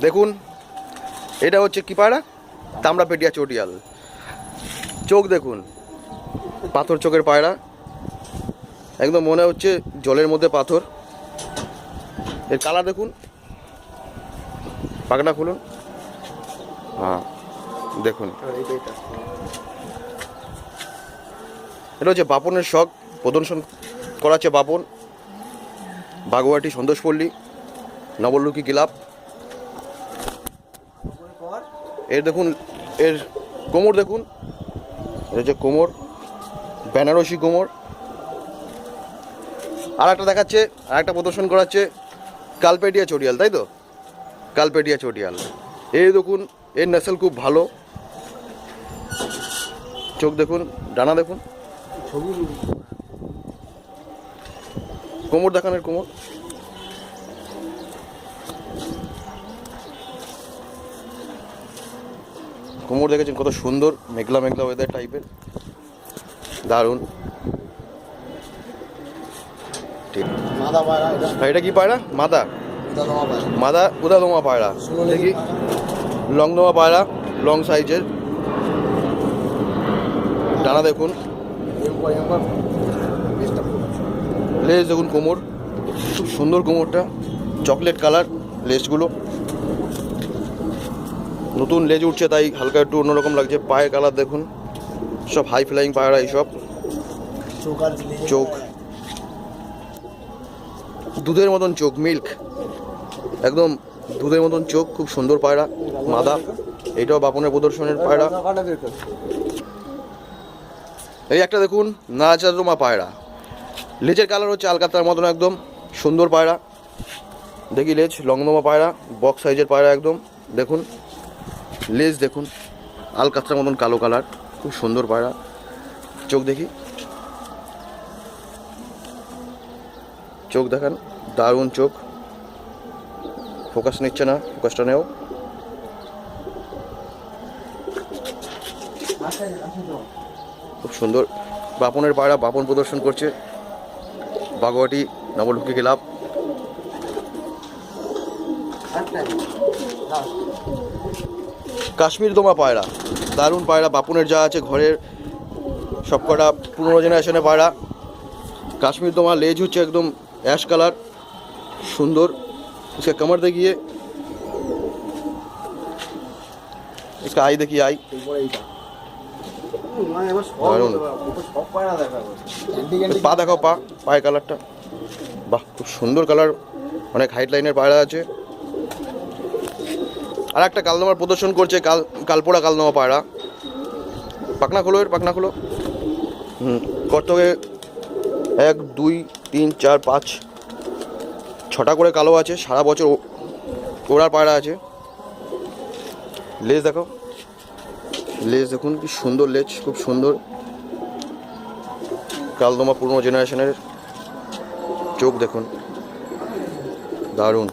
দেখুন এটা হচ্ছে কি পায়রা, তামড়াপেটিয়া চটিয়াল। চোখ দেখুন, পাথর চোখের পায়রা, একদম মনে হচ্ছে জলের মধ্যে পাথর। এর কালার দেখুন, পাখনা খুলুন, হ্যাঁ দেখুন। এটা হচ্ছে বাপনের শখ, প্রদর্শন করাচ্ছে বাপন, বাগুয়াটি সন্তোষপল্লী, নবলুকি ক্লাব। এর দেখুন, এর কোমর দেখুন, এর যে কোমর, বেনারসি কোমর। আর একটা দেখাচ্ছে, আর একটা প্রদর্শন করাচ্ছে কালপেটিয়া চটিয়াল, তাই তো? কালপেটিয়া চটিয়াল। এই দেখুন, এর নেসেল খুব ভালো। চোখ দেখুন, ডানা দেখুন, কোমর দেখানের কোমর। কোমর দেখেছেন কত সুন্দর, মেঘলা মেঘলা ওয়েদার টাইপের, দারুণ। ঠিক, এটা কি পায়রা? মাদা, মাদা উদাদমা পায়রা। দেখি, লংদমা পায়রা, লং সাইজের, ডানা দেখুন, লেজ দেখুন, কোমর খুব সুন্দর, কোমরটা চকলেট কালার, লেজগুলো নতুন লেজ উঠছে তাই হালকা একটু অন্যরকম লাগছে। পায়ের কালার দেখুন, সব হাই ফ্লাইং পায়রা এইসব। চোখ দুধের মতন চোখ, মিল্ক, একদম দুধের মতন চোখ, খুব সুন্দর পায়রা। মাদা, এইটাও বাপনের প্রদর্শনের পায়রা। এই একটা দেখুন, নাচাদমা পায়রা, লেজের কালার হচ্ছে আলকাতার মতন, একদম সুন্দর পায়রা। দেখি লেজ, লংদমা পায়রা, বক্স সাইজের পায়রা একদম। দেখুন লেজ দেখুন, আলকাতরার মতন কালো কালার, খুব সুন্দর পায়রা। চোখ দেখি, চোখ দেখান, দারুণ চোখ। ফোকাস নিচ্ছে না, ফোকাসটা নেও। খুব সুন্দর বাপনের পায়রা, বাপন প্রদর্শন করছে বাগুয়াটি নবলুকি ক্লাব। কাশ্মীর দমা পায়রা, দারুণ পায়রা, বাপনের যা আছে ঘরের সবকটা পুরনো জেনারেশনের পায়রা। কাশ্মীর দমা, লেজ হচ্ছে একদম অ্যাশ কালার, সুন্দর। इसका कमर देखिए, इसका आई देखिए, आई পা দেখাও, পা, পায়ের কালারটা, বাহ খুব সুন্দর কালার, অনেক হাইট লাইনের পায়রা আছে। আর একটা কালদমার প্রদর্শন করছে, কালপোড়া কালদমা পায়রা। পাখনা খোলো, এর পাখনা খোলো। কর্তকে 1 2 3 4 5 6টা করে কালো আছে, সারা বছর ওড়ার পায়রা আছে। লেজ দেখো, লেজ দেখুন কি সুন্দর লেজ, খুব সুন্দর কালদমা পুরনো জেনারেশনের। চোখ দেখুন, দারুণ।